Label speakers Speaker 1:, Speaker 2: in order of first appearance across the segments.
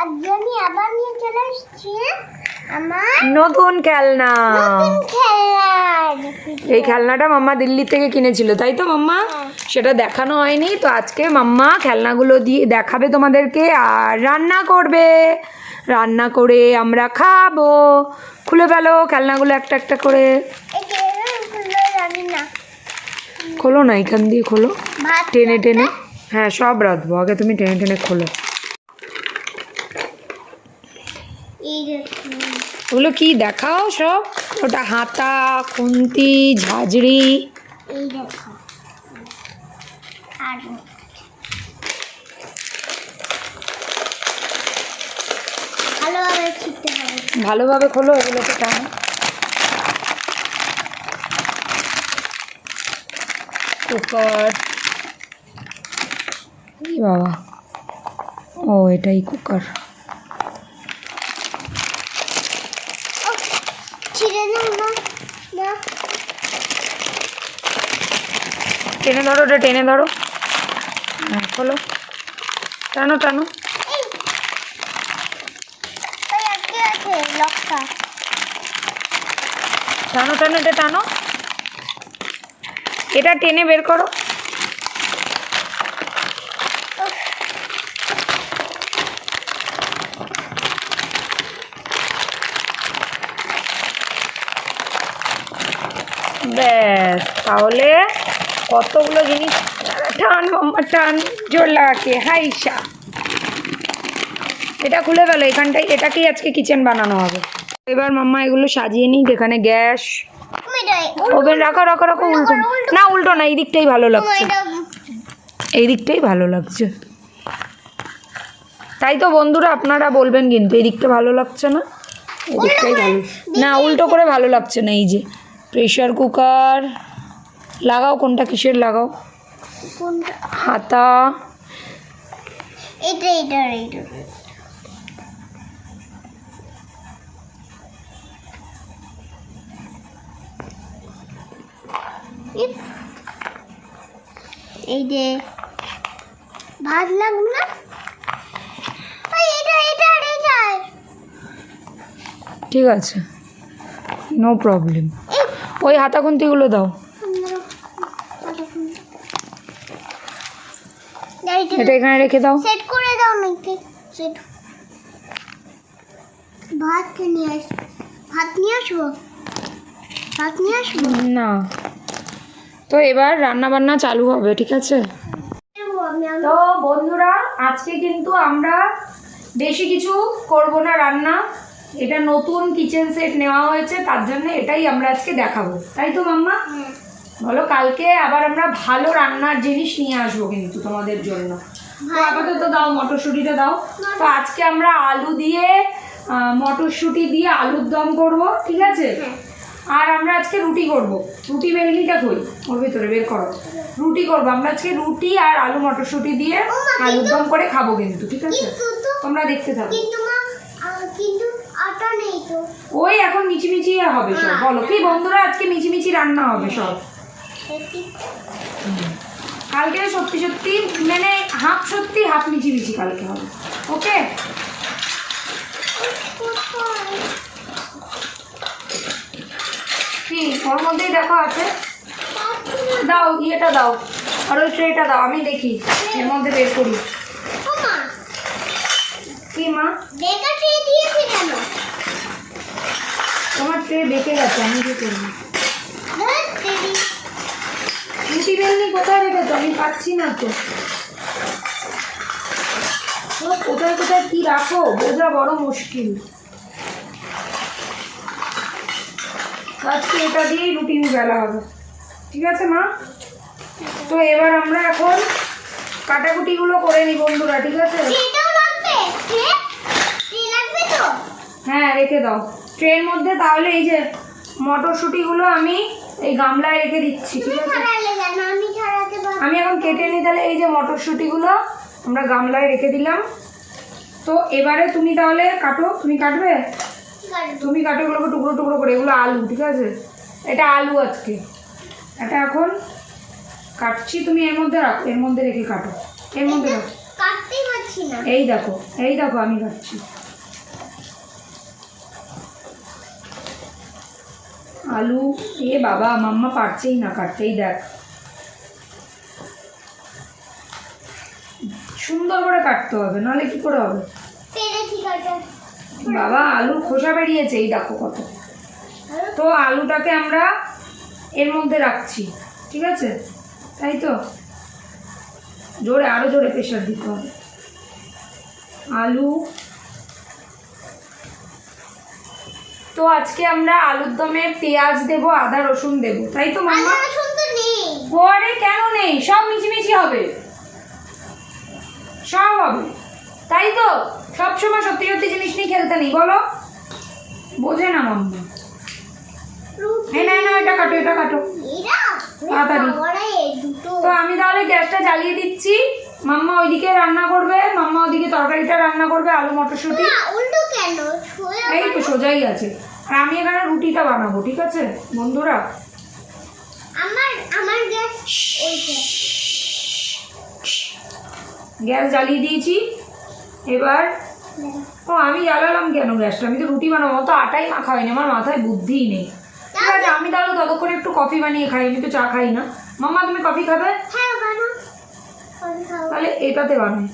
Speaker 1: আজকে আমি আবার নিয়ে চলে এসেছি আমার
Speaker 2: নতুন খেলনা। এই
Speaker 1: খেলনা
Speaker 2: খেলনাটা মাম্মা দিল্লি থেকে কিনেছিল, তাই তো মাম্মা? সেটা দেখানো হয়নি, তো আজকে মাম্মা খেলনাগুলো দিয়ে দেখাবে তোমাদেরকে আর রান্না করবে। রান্না করে আমরা খাবো। খুলে ফেলো খেলনাগুলো একটা একটা করে।
Speaker 1: জানি না
Speaker 2: খোলো না, এখান দিয়ে খোলো,
Speaker 1: ভাত
Speaker 2: টেনে টেনে। হ্যাঁ, সব রাখবো, আগে তুমি টেনে টেনে খোলো।
Speaker 1: এই দেখুন
Speaker 2: ওগুলো কি দেখাও সব? ওটা হাতা, খুন্তি, ঝাঁঝরি।
Speaker 1: এই দেখো আর ভালোভাবে ছিটতে হবে।
Speaker 2: ভালোভাবে খোলো এগুলোকে টানো। কুকার, এই বাবা, ও এটাই কুকার।
Speaker 1: ছিঁড়ে নাও না না
Speaker 2: টেনে ধরো, ওটা টেনে ধরো। হ্যাঁ, খোলো, টানো টানো।
Speaker 1: ওই আটকে আছে লকটা।
Speaker 2: টানো টানো, এটা টানো, এটা টেনে বের করো। ব্যাস, তাহলে কতগুলো জিনিস। টান মাম্মা টান, জোর লাগাকে হাইসা। এটা খুলে ফেলো এখানটায়, এটাকেই আজকে কিচেন বানানো হবে। এবার মাম্মা এগুলো সাজিয়ে নিই। এখানে গ্যাস, ওভেন, রাখো রাখো রাখো। উল্টো না, উল্টো না, এই দিকটাই ভালো লাগছে, এই দিকটাই ভালো লাগছে। তাই তো বন্ধুরা, আপনারা বলবেন কিন্তু এই দিকটা ভালো লাগছে না, এই দিকটাই ভালো। না, উল্টো করে ভালো লাগছে না। এই যে প্রেশার কুকার লাগাও, কোনটা কিসের লাগাও? হাতা,
Speaker 1: এইটা এইটা এইটা এই যে ভাত লাগবে না। এইটা এইটা এইটা
Speaker 2: ঠিক আছে, নো প্রবলেম। ওই হাতা খুন্তিগুলো দাও, এটা এখানে রেখে দাও।
Speaker 1: সেট করে দাও নাকি সেট। ভাত নিয়ে আস, ভাত নিয়ে আসবো, ভাত নিয়ে আসবো।
Speaker 2: না, তো এবার রান্না বান্না চালু হবে, ঠিক আছে? তো বন্ধুরা, আজকে কিন্তু আমরা বেশি কিছু করব না রান্না। এটা নতুন কিচেন সেট নেওয়া হয়েছে, তার জন্য এটাই আমরা আজকে দেখাবো, তাই তো মাম্মা? বলো, কালকে আবার আমরা ভালো রান্নার জিনিস নিয়ে আসবো কিন্তু তোমাদের জন্য। তো আপাতত দাও, মটরশুঁটিটা দাও। তো আজকে আমরা আলু দিয়ে মটরশুঁটি দিয়ে আলুর দম করব, ঠিক আছে? আর আমরা আজকে রুটি করব। রুটি বেলনিটা কই, ওর ভিতরে বের করো। রুটি করবো আমরা আজকে, রুটি আর আলু মটরশুঁটি দিয়ে আলুর দম করে খাবো কিন্তু, ঠিক আছে? তোমরা দেখতে থাকো।
Speaker 1: কিন্তু আটা নেই তো।
Speaker 2: ওই এখন মিচিমিচি হবে সব। বলো কি বন্ধুরা, আজকে মিচিমিচি রান্না হবে সব। কালকে সত্যি সত্যি, মানে হাফ সত্যি হাফ মিচিমিচি কালকে হবে, ওকে? কি ওর মধ্যেই দেখো আছে, দাও ইয়েটা দাও, আর ওই ট্রেটা দাও, আমি দেখি এর মধ্যে বের করি। কি মা, তোমার ট্রে বেঁকে গেছে, আমি কি করবো? রুটি বেলনি কোথায় রেখেছো? আমি পাচ্ছি না তো। কোথায় কোথায় কি রাখো বোঝা বড় মুশকিল। আজকে এটা দিয়েই রুটি বেলা হবে, ঠিক আছে মা? তো এবার আমরা এখন কাটাকুটিগুলো করে নিই বন্ধুরা, ঠিক আছে? হ্যাঁ, রেখে দাও ট্রের মধ্যে। তাহলে এই যে মটরশুঁটিগুলো আমি এই গামলায় রেখে দিচ্ছি, ঠিক আছে? আমি এখন কেটে নিই। তাহলে এই যে মটরশুঁটিগুলো আমরা গামলায় রেখে দিলাম। তো এবারে তুমি তাহলে কাটো, তুমি কাটবে? তুমি কাটো এগুলোকে টুকরো টুকরো করে। এগুলো আলু, ঠিক আছে? এটা আলু আজকে, এটা এখন কাটছি। তুমি এর মধ্যে রাখো, এর মধ্যে রেখে কাটো, এর মধ্যে রাখো।
Speaker 1: পাচ্ছি না।
Speaker 2: এই দেখো আমি কাটছি। আলু, এ বাবা মাম্মা পারছেই না কাটতেই, দেখ সুন্দর করে কাটতে হবে, নাহলে কি করে হবে।
Speaker 1: পেরেছি কাটা।
Speaker 2: বাবা আলুর খোসা বেরিয়েছে, এই দেখো কত। তো আলুটাকে আমরা এর মধ্যে রাখছি, ঠিক আছে, তাই তো। জোরে, আরো জোরে প্রেশার দিতে হবে। আলু, তো আজকে আমরা আলুর দমে পেঁয়াজ দেবো, আদা রসুন দেবো, তাই তো মাম্মা?
Speaker 1: আদা রসুন তো নেই।
Speaker 2: ওরে কেন নেই, সব মিছিমিছি হবে, সব হবে, তাই তো। সবসময় সত্যি সত্যি জিনিস নিয়ে খেলতে নেই, বলো, বোঝে না মাম্মা। না এটা কাটো, এটা কাটো তাড়াতাড়ি। তো আমি তাহলে গ্যাসটা জ্বালিয়ে দিচ্ছি, মাম্মা ওইদিকে রান্না করবে, মাম্মা ওইদিকে তরকারিটা রান্না করবে, আলু মটরশুঁটি।
Speaker 1: উল্টো কেন?
Speaker 2: এই তো সোজাই আছে, আর আমি এখানে রুটিটা বানাবো, ঠিক আছে বন্ধুরা।
Speaker 1: আমার গ্যাস ওইটা।
Speaker 2: গ্যাস জ্বালিয়ে দিয়েছি, এবার ও আমি জ্বালালাম কেন গ্যাসটা, আমি তো রুটি বানাবো, তো আটাই মাখা হয়নি, আমার মাথায় বুদ্ধিই নেই। ঠিক আছে, আমি তাহলে ততক্ষণে একটু কফি বানিয়ে খাই, আমি তো চা খাই না। মাম্মা তুমি কফি খাবে?
Speaker 1: হ্যাঁ বানাও।
Speaker 2: তাহলে এটাতে বানাই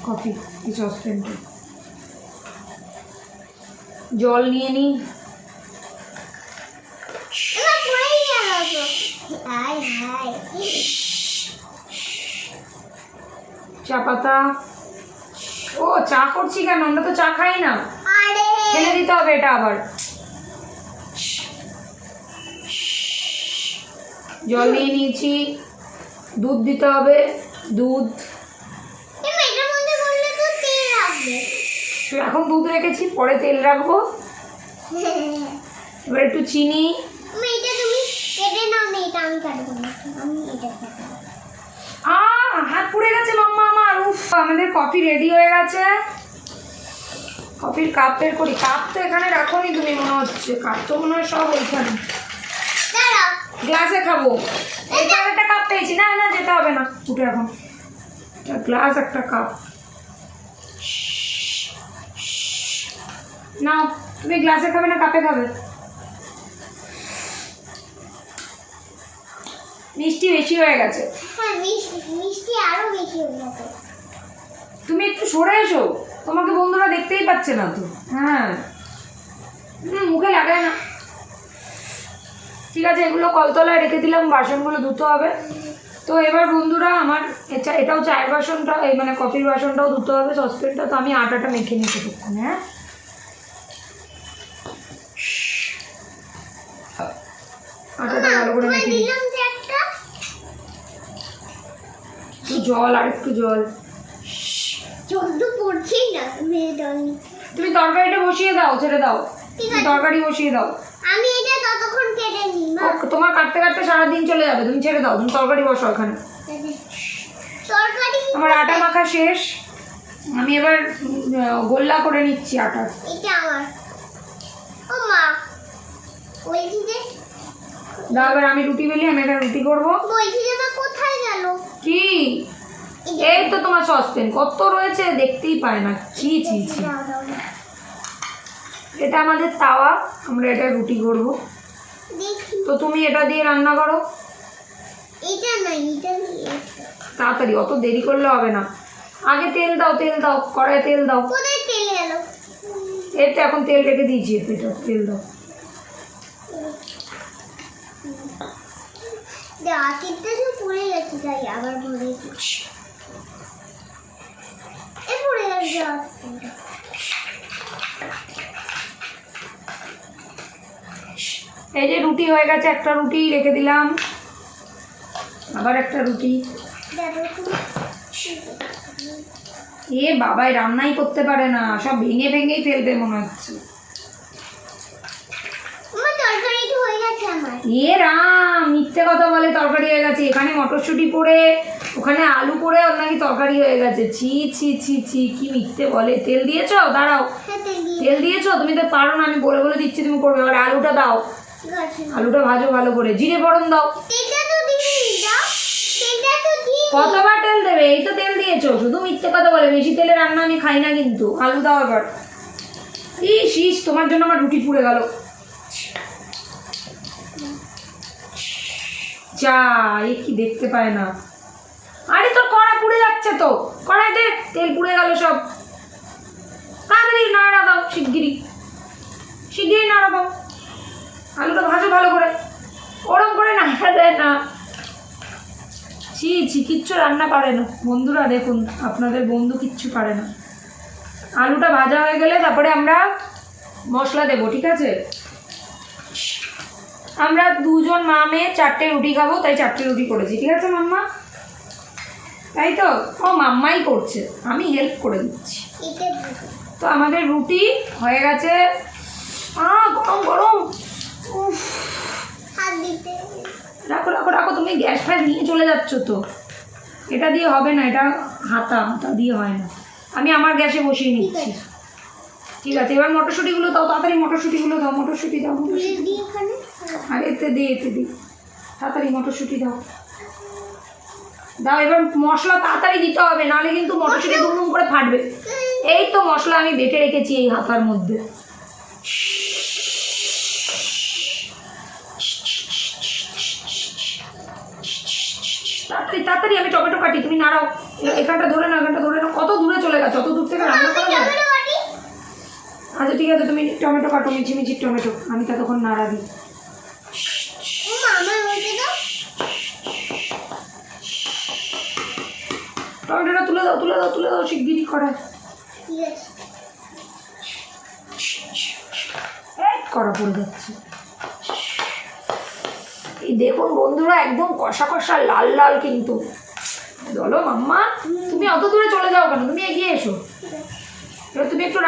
Speaker 2: কফি, এই সসপ্যানটা। জল নিয়ে নিই।
Speaker 1: এবার পড়েই গেল তো। High high.
Speaker 2: চা পাতা। ও চা করছি কেন, আমরা তো চা খাই না।
Speaker 1: আরে
Speaker 2: ফেলে দিতে হবে এটা আবার। জল নিয়ে নিয়েছি, দুধ দিতে হবে, দুধ।
Speaker 1: এটার মধ্যে বললে তো তেল রাখবে।
Speaker 2: এখন দুধ রেখেছি, পরে তেল রাখবো। এবার একটু চিনি।
Speaker 1: এটা তুমি কেটে নাও, না এটা আমি কাটবো না, আমি এটা কাটবো।
Speaker 2: হাত পুড়ে গেছে মাম্মা আমার। উফ, আমাদের কফি রেডি হয়ে গেছে। কফির কাপ বের করি। কাপ তো এখানে রাখোনি তুমি মনে হচ্ছে, কাপ তো মনে হয় সব ওইখানে।
Speaker 1: দাঁড়াও,
Speaker 2: গ্লাসে খাবো। এইটা একটা কাপ পেয়েছি, না না যেতে হবে না, উঠে এখন গ্লাস একটা কাপ নাও। তুমি গ্লাসে খাবে না কাপে খাবে? মিষ্টি বেশি হয়ে গেছে।
Speaker 1: হ্যাঁ মিষ্টি আরো বেশি হয়ে গেছে।
Speaker 2: তুমি একটু সরে এসো, তোমাকে বন্ধুরা দেখতেই পাচ্ছে না তো। হ্যাঁ মুখে লাগায় না। ঠিক আছে, এগুলো কলতলায় রেখে দিলাম, বাসনগুলো ধুতে হবে। তো এবার বন্ধুরা আমার এটাও চায়ের বাসনটা, এই মানে কফির বাসনটাও ধুতে হবে, সসপ্যানটা। তো আমি আটাটা মেখে নিতে তখন। হ্যাঁ আটাটা ভালো করে মেখে নিই।
Speaker 1: দিলাম যে একটা
Speaker 2: একটু জল, আর একটু জল।
Speaker 1: জল তো পড়ছেই না, মেরে জল।
Speaker 2: তুমি তরকারিটা বসিয়ে দাও, ছেড়ে দাও, তুমি তরকারি বসিয়ে দাও।
Speaker 1: আমি এটা ততক্ষণ কেটে নিই।
Speaker 2: তোমার কাটতে কাটতে সারাদিন চলে যাবে, তুমি ছেড়ে দাও, তুমি তরকারি বসো ওখানে।
Speaker 1: তরকারি
Speaker 2: আমার আটা মাখা শেষ, আমি এবার গোল্লা করে নিচ্ছি আটা।
Speaker 1: এটা আমার। ও মা, বলছি যে
Speaker 2: দাও, এবার আমি রুটি বেলি, আমি একটা রুটি করবো।
Speaker 1: বলছি যে মা কোথায় গেল?
Speaker 2: কি? এই তো তোমার সসপ্যান কত রয়েছে, দেখতেই পায় না। ছি ছি ছি। এটা আমাদের তাওয়া, আমরা এটা রুটি করবো।
Speaker 1: দেখি
Speaker 2: তো তুমি এটা দিয়ে রান্না করো
Speaker 1: এটা না, এটা
Speaker 2: তাড়াতাড়ি, অত দেরি করলে হবে না। আগে তেল দাও, তেল দাও, কড়াইয়ে তেল দাও।
Speaker 1: কোথায় তেল গেল?
Speaker 2: এতে এখন তেল রেখে দিয়েছি, এটা তেল দাও।
Speaker 1: আতিরটা তো পড়ে গেছে, তাই আবার ভরে দিচ্ছি। এ পড়ে গেছে।
Speaker 2: এই যে রুটি হয়ে গেছে, একটা রুটি রেখে দিলাম, আবার একটা রুটি। এ বাবাই রান্নাই করতে পারে না, সব ভেঙে ভেঙেই ফেলবে মনে হচ্ছে।
Speaker 1: তরকারিটা হয়ে গেছে আমার।
Speaker 2: এ রাম, মিথ্যে কথা বলে তরকারি হয়ে গেছে। এখানে মটরশুঁটি পড়ে, ওখানে আলু পড়ে, ওর নাকি তরকারি হয়ে গেছে। ছি ছি ছি ছি, কি মিথ্যে বলে। তেল দিয়েছো? দাঁড়াও, তেল দিয়েছো? তুমি তো পারো না, আমি বলে বলে দিচ্ছি তুমি করবে। এবার আলুটা দাও, আলুটা ভাজো ভালো করে, জিরে ফোড়ন দাও।
Speaker 1: তেলটা তো দিইনি, দাও তেলটা তো দিই
Speaker 2: কতবার তেল দেবে? এই তো তেল দিয়েছো, শুধু মিথ্যে কথা বলে। বেশি তেলে রান্না আমি খাই না কিন্তু। আলু দাও এবার। ইস, তোমার জন্য আমার রুটি পুড়ে গেল। যা, এ কি দেখতে পায় না? আরে তোর কড়া পুড়ে যাচ্ছে তো, কড়াইতে তেল পুড়ে গেল সব। তাড়াতাড়ি নাড়া দাও, শিগগিরি নাড়া দাও। আলুটা ভাজো ভালো করে, ওরম করে নাড়া দেয় না। ছি, কিচ্ছু রান্না পারে না বন্ধুরা। দেখুন, আপনাদের বন্ধু কিচ্ছু পারে না। আলুটা ভাজা হয়ে গেলে তারপরে আমরা মশলা দেবো, ঠিক আছে? আমরা দুজন মা মেয়ে 4টে রুটি খাবো, তাই 4টে রুটি করেছি, ঠিক আছে মাম্মা? তাই তো? ও মাম্মাই করছে, আমি হেল্প করে দিচ্ছি। তো আমাদের রুটি হয়ে গেছে। গরম গরম। রাখো রাখো রাখো, তুমি গ্যাস ফ্যাস নিয়ে চলে যাচ্ছ তো। এটা দিয়ে হবে না, এটা হাতা দিয়ে হয় না। আমি আমার গ্যাসে বসিয়ে নিচ্ছি, ঠিক আছে? এবার মটরশুঁটিগুলো দাও, তাড়াতাড়ি মটরশুঁটিগুলো দাও। মটরশুঁটি দাও, আর এতে দে তাড়াতাড়ি মটরশুঁটি দাও। এবার মশলা তাড়াতাড়ি দিতে হবে, নাহলে কিন্তু মটরশুঁটি দুম করে ফাটবে। এই তো মশলা আমি বেটে রেখেছি এই হাতার মধ্যে। তাড়াতাড়ি আমি টমেটো কাটি, তুমি নাড়াও। এখানটা ধরে না, কত দূরে চলে গেছে, অত দূর থেকে রান্না করা যায়? আচ্ছা ঠিক আছে, তুমি টমেটো কাটো, মিচি টমেটো, আমি ততক্ষণ নাড়া দিই। টমেটোটা তুলে দাও শিগগিরি কড়ায়। কড়া পড়ে যাচ্ছে। এই দেখুন বন্ধুরা, একদম কষা কষা লাল লাল কিন্তু। বলো মাম্মা, তুমি অত দূরে চলে যাও কেন? তুমি এগিয়ে এসো। এবার তুমি একটু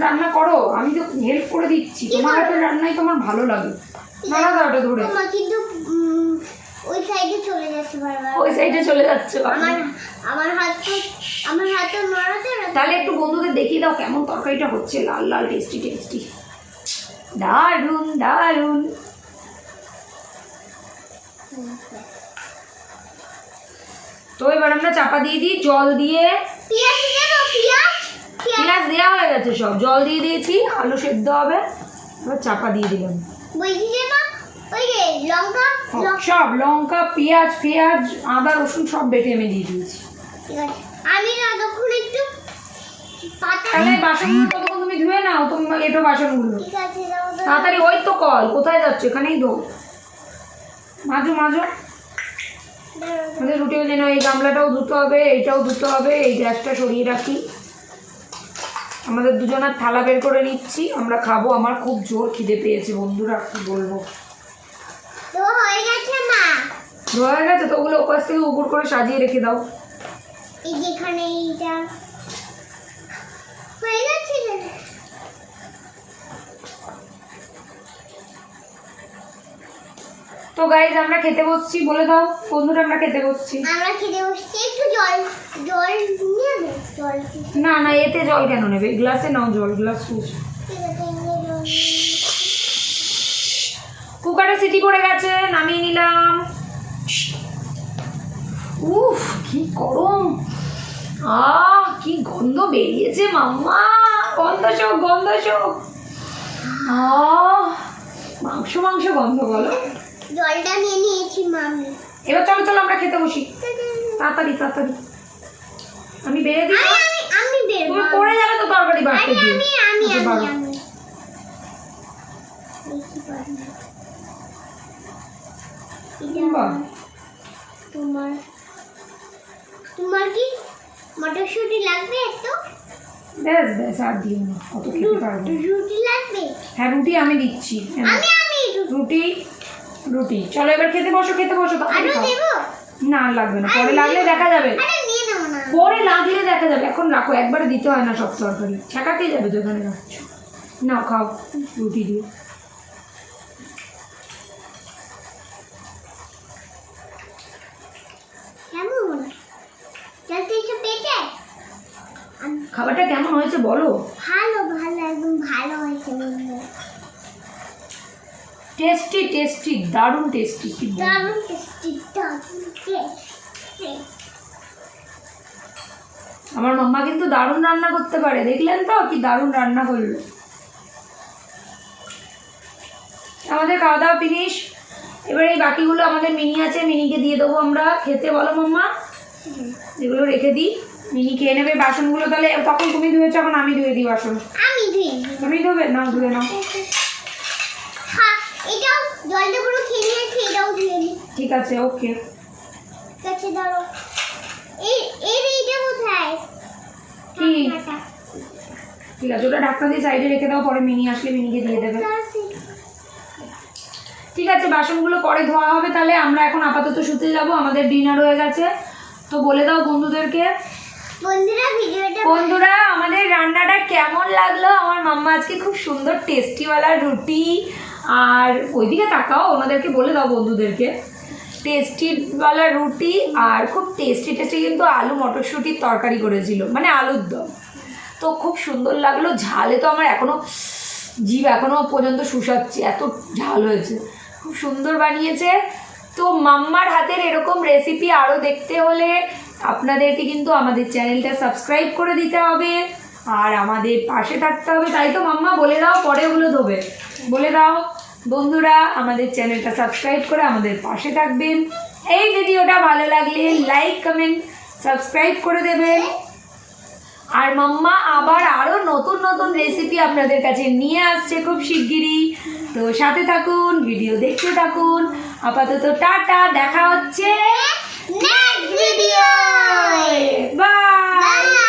Speaker 2: রান্না করো, আমি তো হেল্প করে দিচ্ছি। তোমার হাতের রান্নাই তোমার ভালো লাগে। নাড়া দাও ওটা ধরে।
Speaker 1: কিন্তু ওই সাইডে চলে যাচ্ছে বারবার।
Speaker 2: ওই সাইডে চলে যাচ্ছে
Speaker 1: আমার হাত তো নড়াতে না।
Speaker 2: তাহলে একটু বন্ধুদের দেখিয়ে দাও কেমন তরকারিটা হচ্ছে, লাল লাল টেস্টি। দারুন দারুন। তো এবার আমরা চাপা দিয়ে দিই জল দিয়ে। পেঁয়াজ দেওয়া হয়ে গেছে, সব জল দিয়ে দিয়েছি। আলু সেদ্ধ হবে, এবার চাপা দিয়ে দিলাম। সব লঙ্কা পেঁয়াজ আদা রসুন সব বেটে আমি দিয়ে দিয়েছি।
Speaker 1: আমি ততক্ষণ একটু
Speaker 2: তাহলে বাসনগুলো ততক্ষণ তুমি ধুয়ে নাও। তোমার এটো বাসনগুলো তাড়াতাড়ি। ওই তো কল, কোথায় যাচ্ছে? এখানেই ধো, মাজো। আমাদের রুটিও যেন এই গামলাটাও ধুতে হবে, এইটাও ধুতে হবে। এই গ্যাসটা সরিয়ে রাখি। আমাদের দুজনের থালা বের করে নিচ্ছি, আমরা খাবো। আমার খুব জোর খিদে পেয়েছে বন্ধুরা, কি বলবো।
Speaker 1: হয়ে
Speaker 2: গেছে তো, ওগুলো ওপাশ থেকে উপর করে সাজিয়ে রেখে দাও।
Speaker 1: এই যেখানে এইটা হয়ে গেছে।
Speaker 2: তো গাইজ আমরা খেতে বসছি, বলে দাও বন্ধুরা আমরা খেতে বসছি।
Speaker 1: একটু জল নিয়ে নে।
Speaker 2: না এতে জল কেন নেবে? গ্লাসে নাও জল, গ্লাস। কুকারে সিটি পড়ে গেছে, নামিয়ে নিলাম। উফ কি গরম, কি গন্ধ বেরিয়েছে মাম্মা। গন্ধ শোক। মাংস গন্ধ। বলো,
Speaker 1: জলটা নিয়ে নিয়েছি মামি।
Speaker 2: এবার চলো আমরা খেতে বসি। তাড়াতাড়ি আমি বেড়ে দিই।
Speaker 1: আমি বেরবো,
Speaker 2: তুমি পড়ে যাবে তো তরকারি বাড়তে দিয়ে।
Speaker 1: আমি তোমার কি মটরশুঁটি লাগবে একটু?
Speaker 2: বেশ আর দিও না, অত খেতে পারবো।
Speaker 1: রুটি লাগবে?
Speaker 2: হ্যাঁ রুটি আমি দিচ্ছি।
Speaker 1: আমি
Speaker 2: রুটি। চলো এবার খেতে বসো। না লাগবে না, পরে লাগলে দেখা যাবে। এখন রাখো, একবারে দিতে হয় না সব তরকারি, ছেঁকাতে যাবে যেখানে রাখছো। না খাও রুটি দিয়ে। খাবারটা কেমন হয়েছে বলো?
Speaker 1: ভালো একদম ভালো হয়েছে।
Speaker 2: টেস্টি, দারুণ টেস্টি। আমার মাম্মা কিন্তু দারুণ রান্না করতে পারে, দেখলেন তো কি দারুণ রান্না করলো। আমাদের খাওয়া দাওয়া ফিনিশ। এবার এই বাকিগুলো আমাদের মিনি আছে, মিনিকে দিয়ে দেবো আমরা খেতে। বলো মাম্মা, এগুলো রেখে দিই, মিনি খেয়ে নেবে। বাসনগুলো তাহলে তখন তুমি ধুয়েছো, এখন আমি ধুয়ে দিই বাসন।
Speaker 1: আমি ধুই।
Speaker 2: তুমি ধুবে? নাও ধুয়ে নাও।
Speaker 1: হ্যাঁ, এটাও জলটা পুরো খেয়ে নিয়েছি, এটাও ধুয়ে নিই।
Speaker 2: ঠিক আছে, ওকে।
Speaker 1: কাছে ধরো। এইটা কোথায়?
Speaker 2: কি? ঠিক আছে, ওটা ঢাকনা দিয়ে সাইডে রেখে দাও, পরে মিনি আসলে মিনিকে দিয়ে দেবে। ঠিক আছে, বাসনগুলো পরে ধোয়া হবে। তাহলে আমরা এখন আপাতত শুতে যাব, আমাদের ডিনার হয়ে গেছে। তো বলে দাও বন্ধুদেরকে। বন্ধুরা, আমাদের রান্নাটা কেমন লাগলো? আমার মাম্মা আজকে খুব সুন্দর টেস্টিওয়ালা রুটি, আর ওইদিকে তাকাও, ওনাদেরকে বলে দাও বন্ধুদেরকে, টেস্টিওয়ালা রুটি আর খুব টেস্টি কিন্তু আলু মটরশুঁটির তরকারি করেছিল, মানে আলুর দম। তো খুব সুন্দর লাগলো। ঝালে তো আমার এখনও জিভ এখনও পর্যন্ত শুষাচ্ছে, এত ঝাল হয়েছে। খুব সুন্দর বানিয়েছে। তো মাম্মার হাতের এরকম রেসিপি আরও দেখতে হলে আপনাদেরকে কিন্তু আমাদের চ্যানেলটা সাবস্ক্রাইব করে দিতে হবে আর আমাদের পাশে থাকতে হবে। তাই তো মাম্মা? বলে দাও, পরে ওগুলো দেবে, বলে দাও। বন্ধুরা, আমাদের চ্যানেলটা সাবস্ক্রাইব করে আমাদের পাশে থাকবেন। এই ভিডিওটা ভালো লাগলে লাইক, কমেন্ট, সাবস্ক্রাইব করে দেবেন। আর মাম্মা আবার আরও নতুন নতুন রেসিপি আপনাদের কাছে নিয়ে আসছে খুব শিগগিরই। তো সাথে থাকুন, ভিডিও দেখতে থাকুন। আপাতত টাটা, দেখা হচ্ছে নেক্সট ভিডিও। বাই।